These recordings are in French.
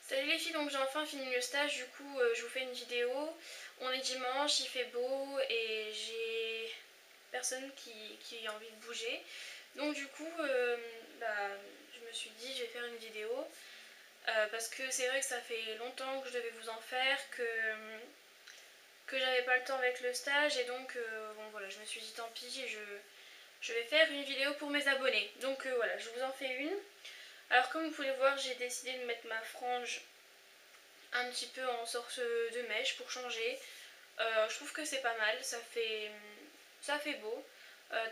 Salut les filles, donc j'ai enfin fini le stage, du coup je vous fais une vidéo. On est dimanche, il fait beau et j'ai personne qui a envie de bouger. Donc du coup je me suis dit je vais faire une vidéo parce que c'est vrai que ça fait longtemps que je devais vous en faire, que j'avais pas le temps avec le stage et donc bon voilà, je me suis dit tant pis, je vais faire une vidéo pour mes abonnés. Donc voilà, je vous en fais une. Alors comme vous pouvez voir, j'ai décidé de mettre ma frange un petit peu en sorte de mèche pour changer. Je trouve que c'est pas mal, ça fait beau.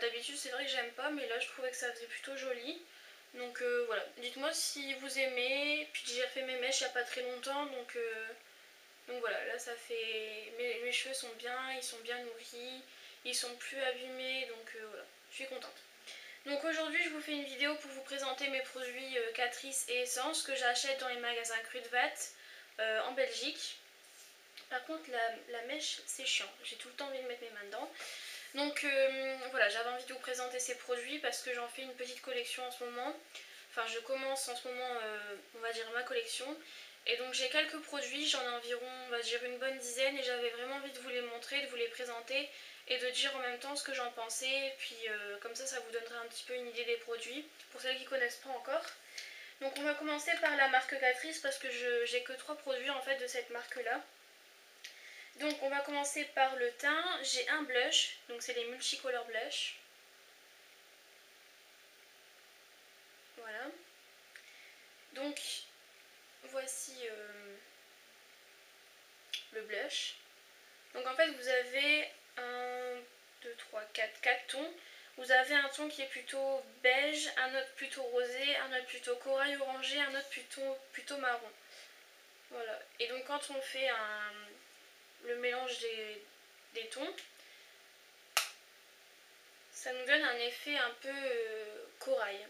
D'habitude c'est vrai que j'aime pas, mais là je trouvais que ça faisait plutôt joli. Donc voilà, dites-moi si vous aimez. Puis j'ai refait mes mèches il n'y a pas très longtemps, donc voilà, là ça fait... Mes cheveux sont bien, ils sont bien nourris, ils sont plus abîmés, donc voilà, je suis contente. Donc aujourd'hui je vous fais une vidéo pour vous présenter mes produits Catrice et Essence que j'achète dans les magasins Kruidvat en Belgique. Par contre la mèche c'est chiant, j'ai tout le temps envie de mettre mes mains dedans. Donc voilà, j'avais envie de vous présenter ces produits parce que j'en fais une petite collection en ce moment. Enfin je commence en ce moment on va dire ma collection. Et donc j'ai quelques produits, j'en ai environ on va dire une bonne dizaine et j'avais vraiment envie de vous les montrer, de vous les présenter et de dire en même temps ce que j'en pensais. Et puis comme ça vous donnera un petit peu une idée des produits pour celles qui ne connaissent pas encore. Donc on va commencer par la marque Catrice parce que j'ai que 3 produits en fait de cette marque là. Donc on va commencer par le teint. J'ai un blush, donc c'est les Multicolor Blush. Voilà. Donc voici le blush. Donc en fait vous avez 1, 2, 3, 4 tons. Vous avez un ton qui est plutôt beige, un autre plutôt rosé, un autre plutôt corail orangé, un autre plutôt marron. Voilà. Et donc quand on fait le mélange des tons, ça nous donne un effet un peu corail.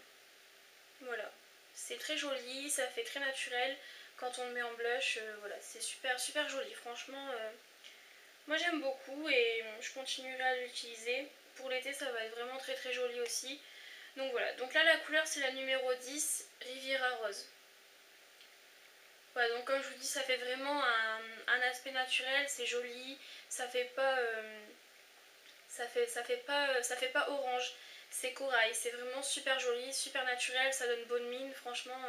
Voilà. C'est très joli, ça fait très naturel. Quand on le met en blush, voilà, c'est super super joli. Franchement, moi j'aime beaucoup et je continuerai à l'utiliser. Pour l'été, ça va être vraiment très très joli aussi. Donc voilà, donc là la couleur c'est la numéro 10, Riviera Rose. Voilà, donc comme je vous dis, ça fait vraiment un aspect naturel, c'est joli, ça fait pas ça fait pas orange, c'est corail, c'est vraiment super joli, super naturel, ça donne bonne mine, franchement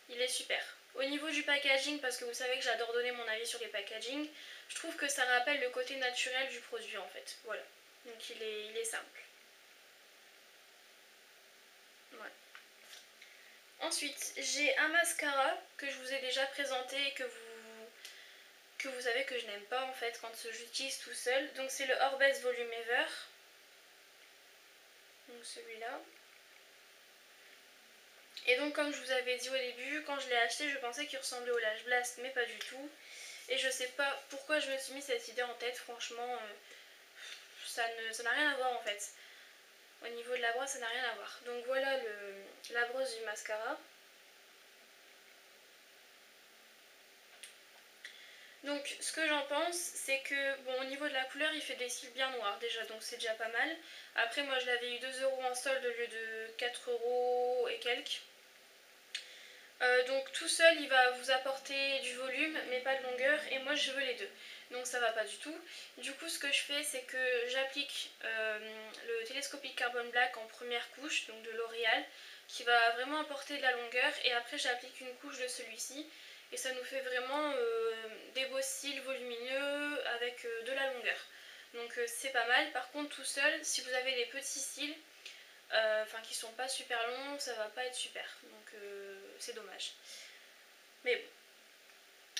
il est super. Au niveau du packaging, parce que vous savez que j'adore donner mon avis sur les packaging, je trouve que ça rappelle le côté naturel du produit en fait, voilà, donc il est simple. Voilà. Ensuite, j'ai un mascara que je vous ai déjà présenté et que vous savez que je n'aime pas en fait quand j'utilise tout seul. Donc c'est le Orbès Volume Ever. Donc celui-là. Et donc comme je vous avais dit au début, quand je l'ai acheté, je pensais qu'il ressemblait au Lash Blast, mais pas du tout. Et je sais pas pourquoi je me suis mis cette idée en tête, franchement, ça n'a rien à voir en fait. Au niveau de la brosse, ça n'a rien à voir. Donc voilà la brosse du mascara. Donc ce que j'en pense, c'est que bon, au niveau de la couleur il fait des cils bien noirs déjà, donc c'est déjà pas mal. Après moi je l'avais eu 2 € en solde au lieu de 4 € et quelques. Donc tout seul il va vous apporter du volume mais pas de longueur et moi je veux les deux. Donc ça va pas du tout. Du coup ce que je fais c'est que j'applique le Telescopic Carbon Black en première couche, donc de L'Oréal, qui va vraiment apporter de la longueur et après j'applique une couche de celui-ci. Et ça nous fait vraiment des beaux cils volumineux avec de la longueur. Donc c'est pas mal. Par contre tout seul, si vous avez des petits cils, enfin qui sont pas super longs, ça va pas être super. Donc c'est dommage. Mais bon.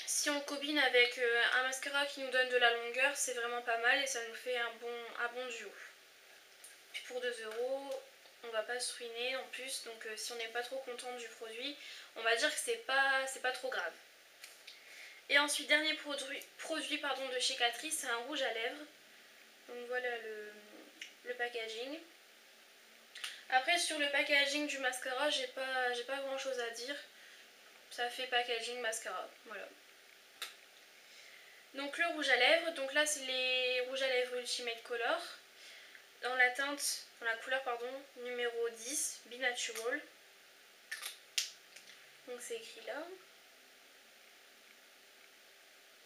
Si on combine avec un mascara qui nous donne de la longueur, c'est vraiment pas mal et ça nous fait un bon duo. Puis pour 2 €, on va pas se ruiner en plus. Donc si on n'est pas trop content du produit, on va dire que c'est pas trop grave. Et ensuite, dernier produit de chez Catrice, c'est un rouge à lèvres. Donc voilà le packaging. Après, sur le packaging du mascara, j'ai pas grand chose à dire. Ça fait packaging mascara, voilà. Donc le rouge à lèvres, donc là c'est les rouges à lèvres Ultimate Color. Dans la couleur numéro 10, Be Natural. Donc c'est écrit là.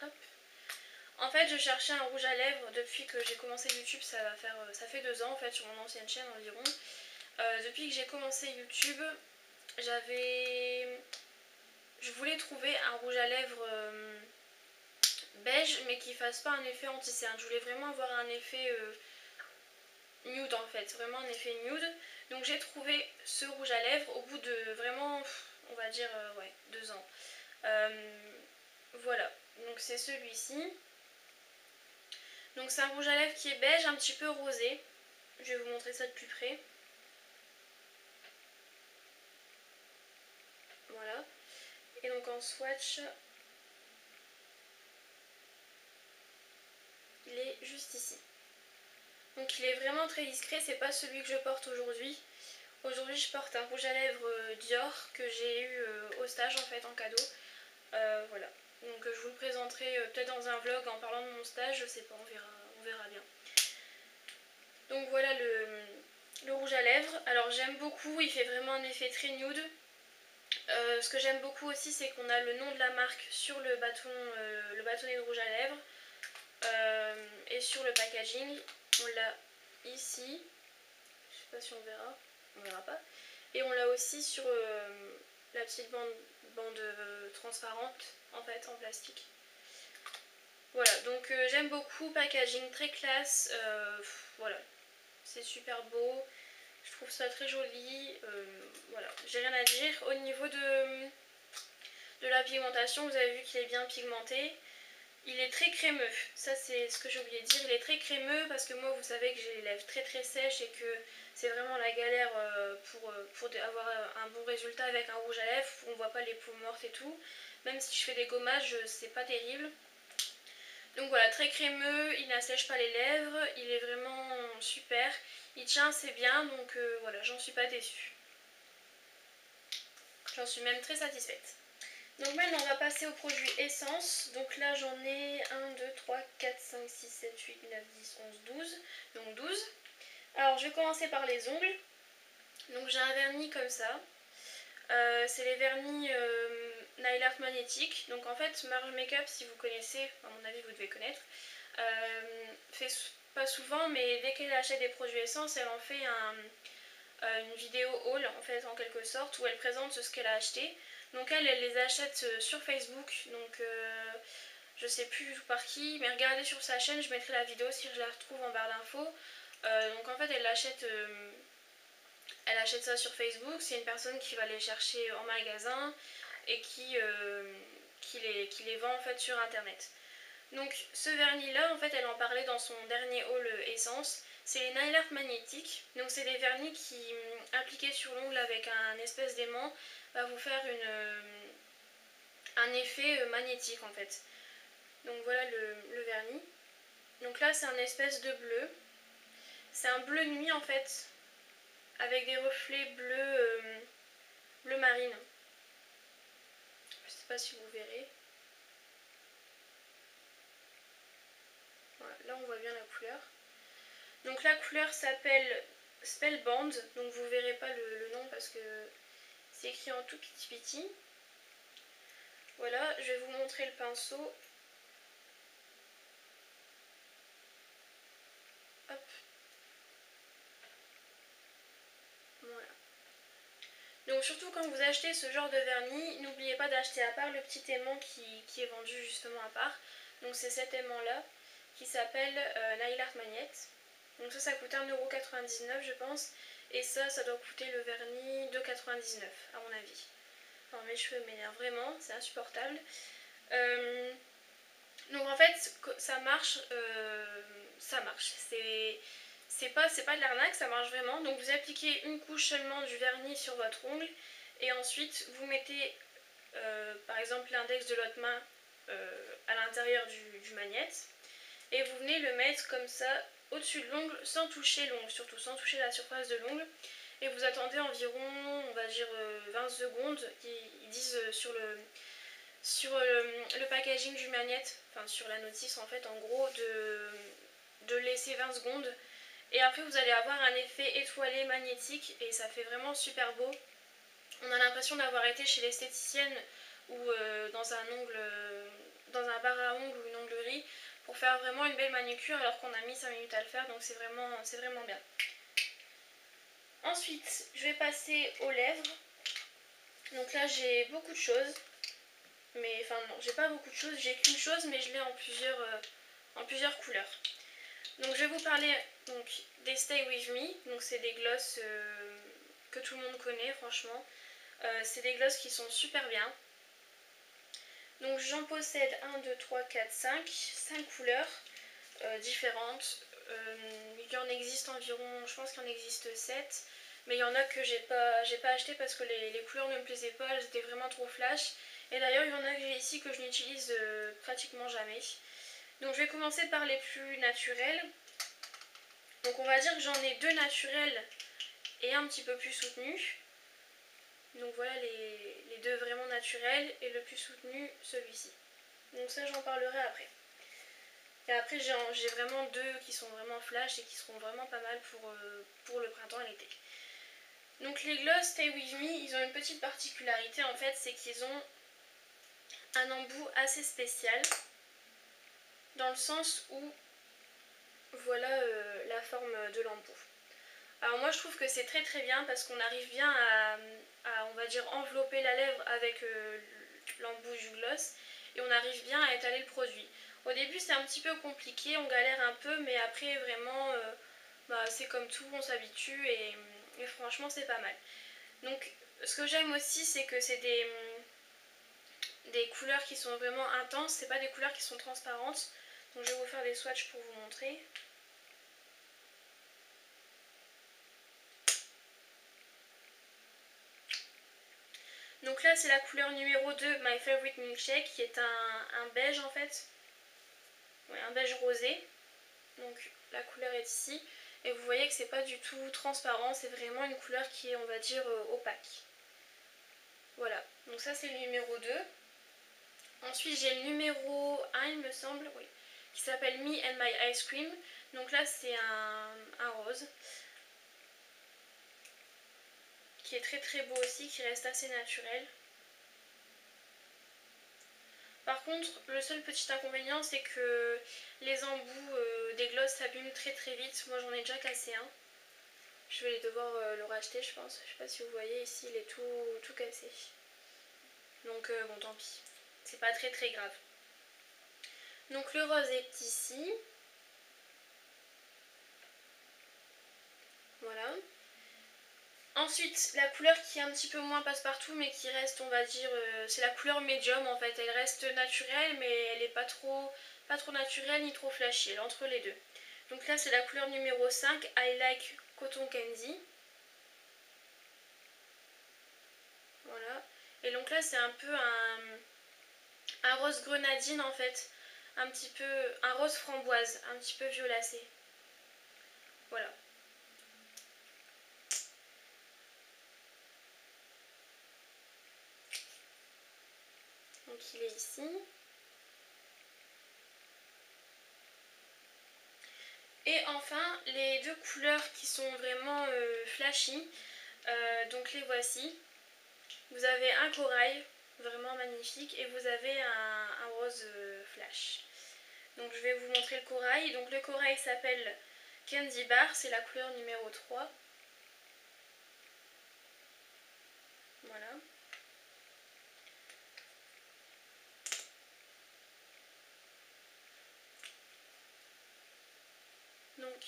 Hop. En fait, je cherchais un rouge à lèvres depuis que j'ai commencé YouTube, ça fait 2 ans en fait sur mon ancienne chaîne environ. Depuis que j'ai commencé YouTube, je voulais trouver un rouge à lèvres beige mais qui fasse pas un effet anti-cerne. Je voulais vraiment avoir un effet nude en fait, vraiment un effet nude. Donc j'ai trouvé ce rouge à lèvres au bout de vraiment, on va dire, ouais, 2 ans. Voilà, donc c'est celui-ci. Donc c'est un rouge à lèvres qui est beige, un petit peu rosé. Je vais vous montrer ça de plus près. Voilà. Et donc en swatch, il est juste ici. Donc il est vraiment très discret, c'est pas celui que je porte aujourd'hui. Aujourd'hui je porte un rouge à lèvres Dior que j'ai eu au stage en fait en cadeau. Voilà. Donc je vous le présenterai peut-être dans un vlog en parlant de mon stage, je sais pas, on verra bien. Donc voilà le rouge à lèvres. Alors j'aime beaucoup, il fait vraiment un effet très nude. Ce que j'aime beaucoup aussi c'est qu'on a le nom de la marque sur le bâtonnet de rouge à lèvres. Et sur le packaging, on l'a ici. Je sais pas si on verra pas. Et on l'a aussi sur la petite bande transparente en fait en plastique. Voilà, donc j'aime beaucoup, packaging très classe, voilà, c'est super beau, je trouve ça très joli, voilà, j'ai rien à dire. Au niveau de la pigmentation, vous avez vu qu'il est bien pigmenté, il est très crémeux, ça c'est ce que j'ai oublié de dire, il est très crémeux parce que moi vous savez que j'ai les lèvres très très sèches et que c'est vraiment la galère pour avoir un bon résultat avec un rouge à lèvres, on voit pas les peaux mortes et tout, même si je fais des gommages c'est pas terrible. Donc voilà, très crémeux, il n'assèche pas les lèvres, il est vraiment super, il tient assez bien, donc voilà, j'en suis pas déçue. J'en suis même très satisfaite. Donc maintenant on va passer au produit essence, donc là j'en ai 1, 2, 3, 4, 5, 6, 7, 8, 9, 10, 11, 12, donc 12. Alors je vais commencer par les ongles, donc j'ai un vernis comme ça. C'est les vernis Nail Art magnétiques. Donc en fait, Marge Makeup, si vous connaissez, à mon avis vous devez connaître, fait pas souvent, mais dès qu'elle achète des produits essence, elle en fait une vidéo haul en fait en quelque sorte où elle présente ce qu'elle a acheté. Donc elle les achète sur Facebook, donc je sais plus du tout par qui, mais regardez sur sa chaîne, je mettrai la vidéo si je la retrouve en barre d'infos. Donc en fait elle achète ça sur Facebook, c'est une personne qui va les chercher en magasin et qui les vend en fait sur internet. Donc ce vernis là en fait elle en parlait dans son dernier haul essence, c'est les Nail Art magnétiques, donc c'est des vernis qui appliqués sur l'ongle avec un espèce d'aimant va vous faire un effet magnétique en fait. Donc voilà le vernis. Donc là c'est un espèce de bleu, c'est un bleu nuit en fait, avec des reflets bleu marine. Je sais pas si vous verrez. Voilà, là on voit bien la couleur. Donc la couleur s'appelle Spellband, donc vous verrez pas le nom parce que c'est écrit en tout petit. Voilà, je vais vous montrer le pinceau. Hop. Voilà. Donc surtout quand vous achetez ce genre de vernis, n'oubliez pas d'acheter à part le petit aimant qui est vendu justement à part. Donc c'est cet aimant là qui s'appelle Nail Art Magnet. Donc ça coûte 1,99€ je pense. Et ça doit coûter le vernis 2,99€ à mon avis. Enfin, mes cheveux m'énervent vraiment, c'est insupportable. Donc en fait ça marche, c'est pas de l'arnaque, ça marche vraiment. Donc vous appliquez une couche seulement du vernis sur votre ongle et ensuite vous mettez par exemple l'index de l'autre main à l'intérieur du magnète et vous venez le mettre comme ça au-dessus de l'ongle sans toucher l'ongle, surtout sans toucher la surface de l'ongle, et vous attendez environ on va dire 20 secondes. Ils disent sur le packaging du magnète, enfin sur la notice en fait en gros de laisser 20 secondes et après vous allez avoir un effet étoilé magnétique et ça fait vraiment super beau. On a l'impression d'avoir été chez l'esthéticienne ou dans un ongle dans un bar à ongles ou une onglerie pour faire vraiment une belle manucure alors qu'on a mis 5 minutes à le faire, donc c'est vraiment bien. Ensuite, je vais passer aux lèvres. Donc là, j'ai beaucoup de choses. Mais enfin non, j'ai pas beaucoup de choses, j'ai qu'une chose, mais je l'ai en plusieurs couleurs. Donc je vais vous parler donc, des Stay With Me. Donc c'est des glosses que tout le monde connaît, franchement. C'est des glosses qui sont super bien. Donc j'en possède 1, 2, 3, 4, 5 couleurs différentes. Il y en existe environ, je pense qu'il en existe 7. Mais il y en a que j'ai pas acheté parce que les couleurs ne me plaisaient pas, elles étaient vraiment trop flash. Et d'ailleurs il y en a que j'ai ici que je n'utilise pratiquement jamais. Donc je vais commencer par les plus naturels. Donc on va dire que j'en ai 2 naturels et un petit peu plus soutenus. Donc voilà les 2 vraiment naturels et le plus soutenu celui-ci. Donc ça j'en parlerai après. Et après j'ai vraiment 2 qui sont vraiment flash et qui seront vraiment pas mal pour le printemps et l'été. Donc les gloss Stay With Me, ils ont une petite particularité en fait, c'est qu'ils ont un embout assez spécial. Dans le sens où voilà la forme de l'embout. Alors moi je trouve que c'est très très bien parce qu'on arrive bien à on va dire envelopper la lèvre avec l'embout du gloss et on arrive bien à étaler le produit. Au début c'est un petit peu compliqué, on galère un peu mais après vraiment c'est comme tout, on s'habitue et franchement c'est pas mal. Donc ce que j'aime aussi c'est que c'est des couleurs qui sont vraiment intenses, c'est pas des couleurs qui sont transparentes. Donc je vais vous faire des swatchs pour vous montrer. Donc là c'est la couleur numéro 2, My Favorite Milkshake, qui est un beige en fait. Ouais, un beige rosé. Donc la couleur est ici. Et vous voyez que c'est pas du tout transparent, c'est vraiment une couleur qui est on va dire opaque. Voilà, donc ça c'est le numéro 2. Ensuite j'ai le numéro 1 il me semble, oui, qui s'appelle Me and My Ice Cream. Donc là c'est un rose. Qui est très très beau aussi, qui reste assez naturel. Par contre, le seul petit inconvénient, c'est que les embouts des glosses s'abîment très très vite. Moi, j'en ai déjà cassé un. Je vais devoir le racheter, je pense. Je sais pas si vous voyez, ici, il est tout cassé. Donc, bon, tant pis. C'est pas très très grave. Donc, le rose est ici. Voilà. Ensuite, la couleur qui est un petit peu moins passe-partout, mais qui reste, on va dire, c'est la couleur médium en fait. Elle reste naturelle, mais elle n'est pas trop naturelle ni trop flashy. Elle est entre les deux. Donc là, c'est la couleur numéro 5, I Like Cotton Candy. Voilà. Et donc là, c'est un peu un rose grenadine en fait. Un petit peu, un rose framboise, un petit peu violacé. Voilà. Donc il est ici. Et enfin, les 2 couleurs qui sont vraiment flashy, donc les voici. Vous avez un corail, vraiment magnifique, et vous avez un rose flash. Donc je vais vous montrer le corail. Donc le corail s'appelle Candy Bar, c'est la couleur numéro 3. Voilà. Donc,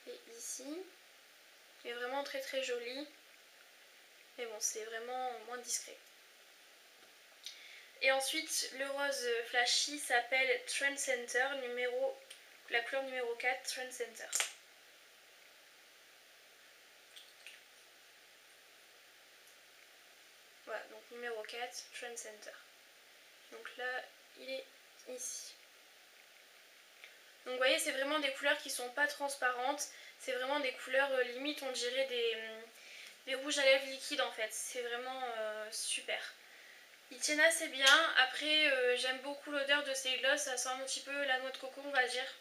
et ici, il est vraiment très très joli. Mais bon, c'est vraiment moins discret. Et ensuite, le rose flashy s'appelle Trend Center, la couleur numéro 4, Trend Center. Voilà, donc numéro 4, Trend Center. Donc là, il est ici. Donc vous voyez, c'est vraiment des couleurs qui sont pas transparentes. C'est vraiment des couleurs limite, on dirait des rouges à lèvres liquides en fait. C'est vraiment super. Ils tiennent assez bien. Après, j'aime beaucoup l'odeur de ces glosses. Ça sent un petit peu la noix de coco, on va dire.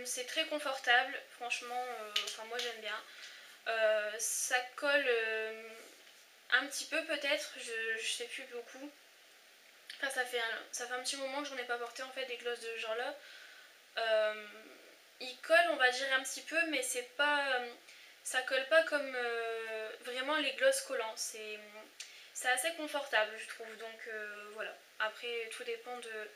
C'est très confortable. Franchement, enfin moi j'aime bien. Ça colle un petit peu peut-être. Je sais plus beaucoup. Enfin, ça fait un petit moment que j'en ai pas porté en fait des glosses de ce genre là. Ils collent, on va dire un petit peu, mais c'est pas, ça colle pas comme vraiment les glosses collants. C'est assez confortable, je trouve. Donc voilà. Après, tout dépend de.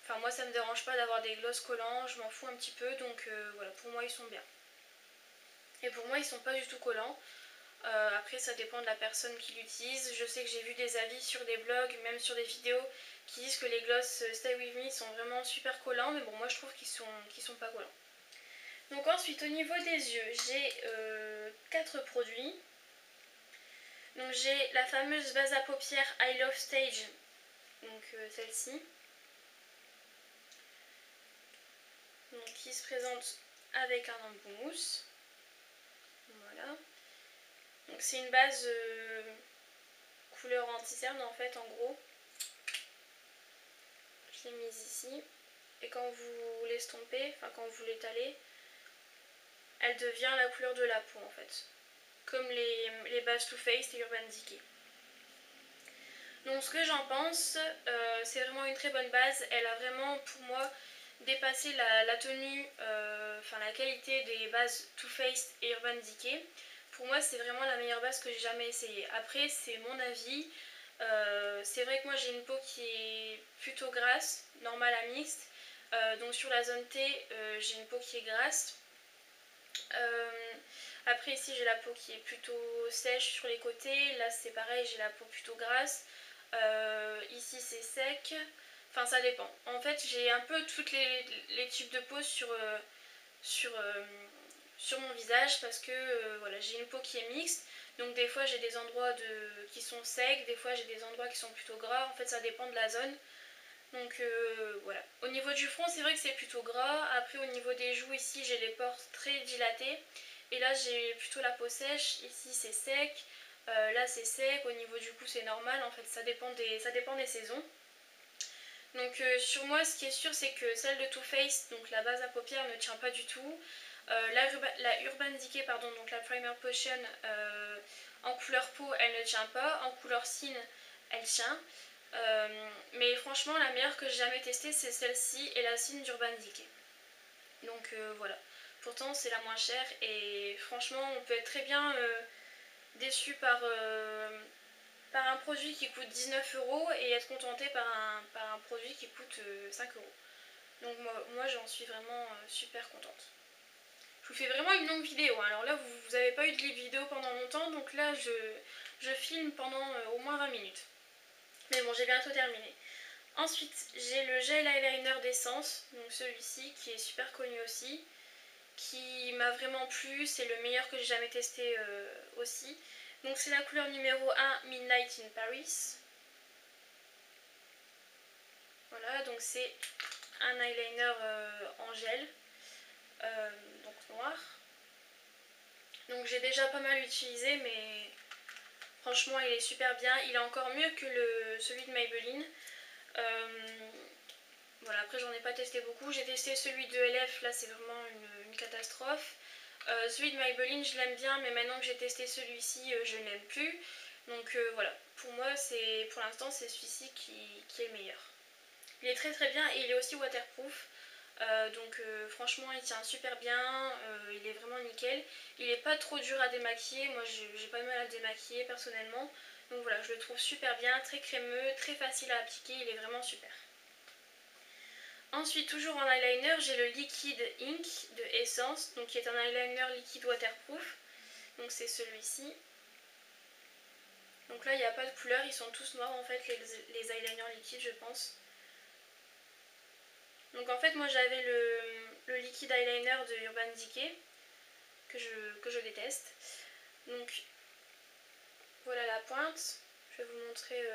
Enfin, moi, ça me dérange pas d'avoir des glosses collants. Je m'en fous un petit peu. Donc voilà, pour moi, ils sont bien. Et pour moi, ils sont pas du tout collants. Après, ça dépend de la personne qui l'utilise. Je sais que j'ai vu des avis sur des blogs, même sur des vidéos, qui disent que les glosses Stay With Me sont vraiment super collants. Mais bon, moi, je trouve qu'ils sont pas collants. Donc ensuite, au niveau des yeux, j'ai 4 produits. Donc j'ai la fameuse base à paupières I Love Stage, donc celle-ci. Donc qui se présente avec un embout mousse. Voilà. Donc c'est une base couleur anti-cerne en fait, en gros. Je l'ai mise ici. Et quand vous l'estompez, enfin quand vous l'étalez, elle devient la couleur de la peau en fait. Comme les bases Too Faced et Urban Decay. Donc ce que j'en pense, c'est vraiment une très bonne base. Elle a vraiment pour moi dépassé la tenue, enfin la qualité des bases Too Faced et Urban Decay. Pour moi c'est vraiment la meilleure base que j'ai jamais essayée. Après c'est mon avis. C'est vrai que moi j'ai une peau qui est plutôt grasse, normale à mixte. Donc sur la zone T, j'ai une peau qui est grasse. Après ici j'ai la peau qui est plutôt sèche sur les côtés. Là c'est pareil, j'ai la peau plutôt grasse. Ici c'est sec. Enfin ça dépend. En fait j'ai un peu toutes les types de peau sur, sur mon visage parce que voilà, j'ai une peau qui est mixte. Donc des fois j'ai des endroits qui sont secs, des fois j'ai des endroits qui sont plutôt gras. En fait ça dépend de la zone. Donc voilà. Au niveau du front c'est vrai que c'est plutôt gras. Après au niveau des joues ici j'ai les pores très dilatés. Et là j'ai plutôt la peau sèche. Ici c'est sec. Là c'est sec, au niveau du cou c'est normal, en fait ça dépend des saisons. Donc sur moi ce qui est sûr c'est que celle de Too Faced, donc la base à paupières ne tient pas du tout. La Urban Decay, pardon, donc la Primer Potion en couleur peau elle ne tient pas, en couleur cine elle tient. Mais franchement la meilleure que j'ai jamais testée c'est celle-ci et la cine d'Urban Decay. Donc voilà. Pourtant c'est la moins chère et franchement on peut être très bien déçu par un produit qui coûte 19 € et être contenté par un produit qui coûte 5 €. Donc moi j'en suis vraiment super contente. Je vous fais vraiment une longue vidéo, hein. Alors là vous n'avez pas eu de vidéo pendant longtemps, donc là je filme pendant au moins 20 minutes. Mais bon, j'ai bientôt terminé. Ensuite j'ai le gel eyeliner d'Essence, donc celui-ci qui est super connu aussi, qui m'a vraiment plu, c'est le meilleur que j'ai jamais testé aussi. Donc c'est la couleur numéro 1, Midnight in Paris. Voilà, donc c'est un eyeliner en gel, donc noir. Donc j'ai déjà pas mal utilisé, mais franchement il est super bien. Il est encore mieux que celui de Maybelline. Voilà, après j'en ai pas testé beaucoup. J'ai testé celui de LF, là c'est vraiment une catastrophe. Celui de Maybelline je l'aime bien, mais maintenant que j'ai testé celui-ci je ne l'aime plus. Donc voilà, pour moi pour l'instant c'est celui-ci qui est le meilleur. Il est très très bien et il est aussi waterproof. Donc franchement il tient super bien, il est vraiment nickel. Il n'est pas trop dur à démaquiller, moi j'ai pas de mal à le démaquiller personnellement. Donc voilà, je le trouve super bien, très crémeux, très facile à appliquer, il est vraiment super. Ensuite, toujours en eyeliner, j'ai le Liquid Ink de Essence, donc qui est un eyeliner liquide waterproof. Donc c'est celui-ci. Donc là il n'y a pas de couleur, ils sont tous noirs en fait les eyeliners liquides je pense. Donc en fait moi j'avais le liquid eyeliner de Urban Decay que je déteste. Donc voilà la pointe. Je vais vous montrer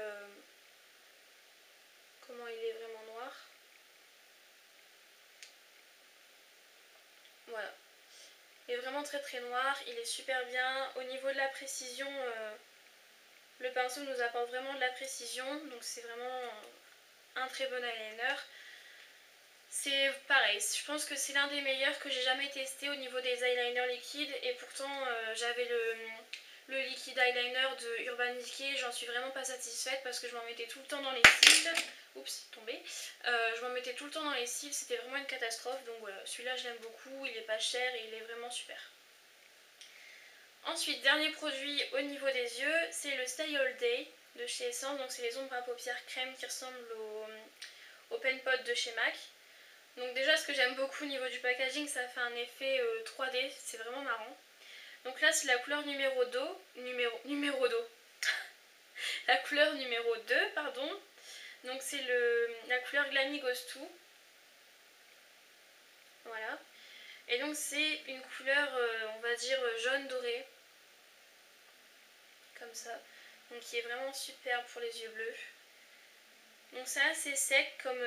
comment il est vraiment noir. Voilà. Il est vraiment très très noir, il est super bien. Au niveau de la précision, le pinceau nous apporte vraiment de la précision. Donc c'est vraiment un très bon eyeliner. C'est pareil, je pense que c'est l'un des meilleurs que j'ai jamais testé au niveau des eyeliners liquides. Et pourtant j'avais le liquide eyeliner de Urban Decay, j'en suis vraiment pas satisfaite parce que je m'en mettais tout le temps dans les cils. Oups, tombé. Je m'en mettais tout le temps dans les cils, c'était vraiment une catastrophe. Donc voilà, celui-là je l'aime beaucoup, il est pas cher et il est vraiment super. Ensuite, dernier produit au niveau des yeux, c'est le Stay All Day de chez Essence. Donc c'est les ombres à paupières crème qui ressemblent au Pen Pot de chez MAC. Donc déjà, ce que j'aime beaucoup au niveau du packaging, ça fait un effet 3D, c'est vraiment marrant. Donc là, c'est la couleur numéro 2, la couleur numéro 2, pardon. Donc c'est la couleur Glammy Goes To. Voilà. Et donc c'est une couleur, on va dire, jaune doré. Comme ça. Donc qui est vraiment superbe pour les yeux bleus. Donc c'est assez sec comme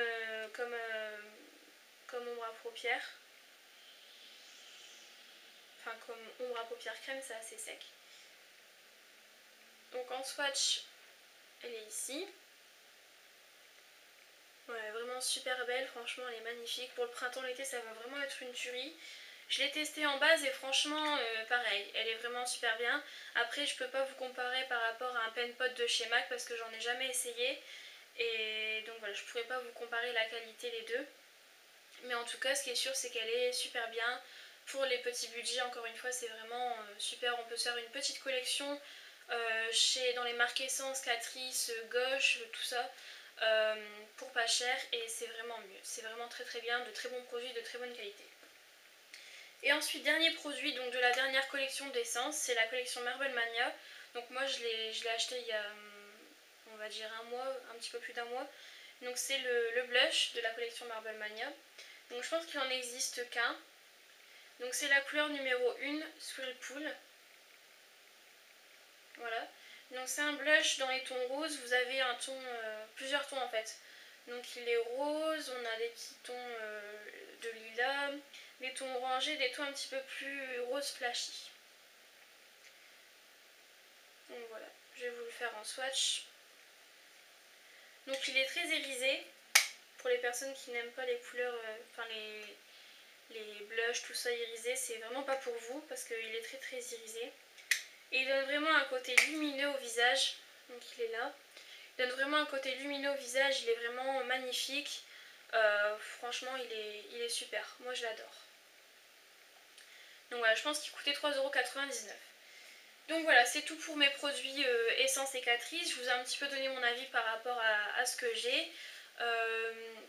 ombre à paupières. Enfin comme ombre à paupières crème, c'est assez sec. Donc en swatch, elle est ici. Ouais, vraiment super belle, franchement elle est magnifique. Pour le printemps, l'été, ça va vraiment être une tuerie. Je l'ai testée en base et franchement, pareil, elle est vraiment super bien. Après, je peux pas vous comparer par rapport à un Pen Pot de chez MAC parce que j'en ai jamais essayé. Et donc voilà, je pourrais pas vous comparer la qualité les deux. Mais en tout cas, ce qui est sûr, c'est qu'elle est super bien. Pour les petits budgets, encore une fois, c'est vraiment super. On peut se faire une petite collection dans les marques Essence, Catrice, Gauche, tout ça. Pour pas cher et c'est vraiment mieux, c'est vraiment très très bien, de très bons produits, de très bonne qualité. Et ensuite dernier produit donc de la dernière collection d'essence, c'est la collection Marble Mania. Donc moi je l'ai acheté il y a on va dire un mois, un petit peu plus d'un mois. Donc c'est le blush de la collection Marble Mania. Donc je pense qu'il en existe qu'un. Donc c'est la couleur numéro 1, Swirl Pool. Voilà. Donc c'est un blush dans les tons roses, vous avez un ton, plusieurs tons en fait. Donc il est rose, on a des petits tons de lilas, des tons orangés, des tons un petit peu plus rose flashy. Donc voilà, je vais vous le faire en swatch. Donc il est très irisé, pour les personnes qui n'aiment pas les couleurs, enfin les blushs, tout ça irisé, c'est vraiment pas pour vous parce qu'il est très très irisé. Et il donne vraiment un côté lumineux au visage, donc il est là. Il donne vraiment un côté lumineux au visage, il est vraiment magnifique. Franchement, il est super, moi je l'adore. Donc voilà, je pense qu'il coûtait 3,99 €. Donc voilà, c'est tout pour mes produits Essence et Catrice. Je vous ai un petit peu donné mon avis par rapport à ce que j'ai.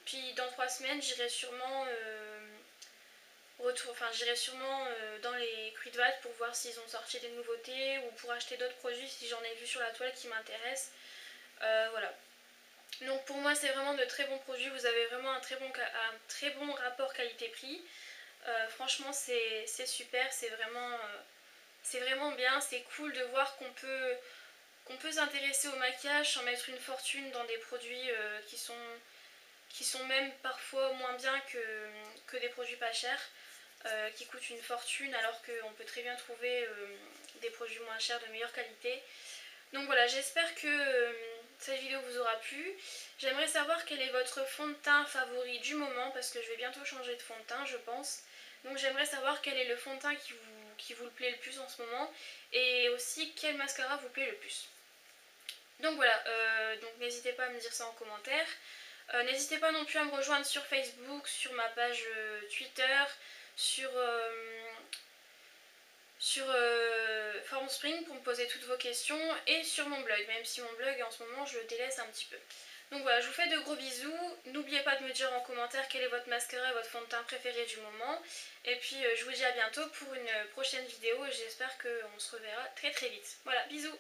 Puis dans 3 semaines, j'irai sûrement dans les Kruidvat pour voir s'ils ont sorti des nouveautés ou pour acheter d'autres produits si j'en ai vu sur la toile qui m'intéressent. Voilà. Donc pour moi c'est vraiment de très bons produits, vous avez vraiment un très bon rapport qualité-prix. Franchement c'est super, c'est vraiment bien, c'est cool de voir qu'on peut s'intéresser au maquillage sans mettre une fortune dans des produits qui sont même parfois moins bien que des produits pas chers. Qui coûtent une fortune alors qu'on peut très bien trouver des produits moins chers de meilleure qualité. Donc voilà, j'espère que cette vidéo vous aura plu. J'aimerais savoir quel est votre fond de teint favori du moment parce que je vais bientôt changer de fond de teint je pense. Donc j'aimerais savoir quel est le fond de teint qui vous plaît le plus en ce moment et aussi quel mascara vous plaît le plus. Donc voilà, donc n'hésitez pas à me dire ça en commentaire. N'hésitez pas non plus à me rejoindre sur Facebook, sur ma page Twitter, sur Formspring pour me poser toutes vos questions et sur mon blog, même si mon blog en ce moment je le délaisse un petit peu. Donc voilà, je vous fais de gros bisous, n'oubliez pas de me dire en commentaire quel est votre mascara et votre fond de teint préféré du moment. Et puis je vous dis à bientôt pour une prochaine vidéo et j'espère qu'on se reverra très très vite. Voilà, bisous.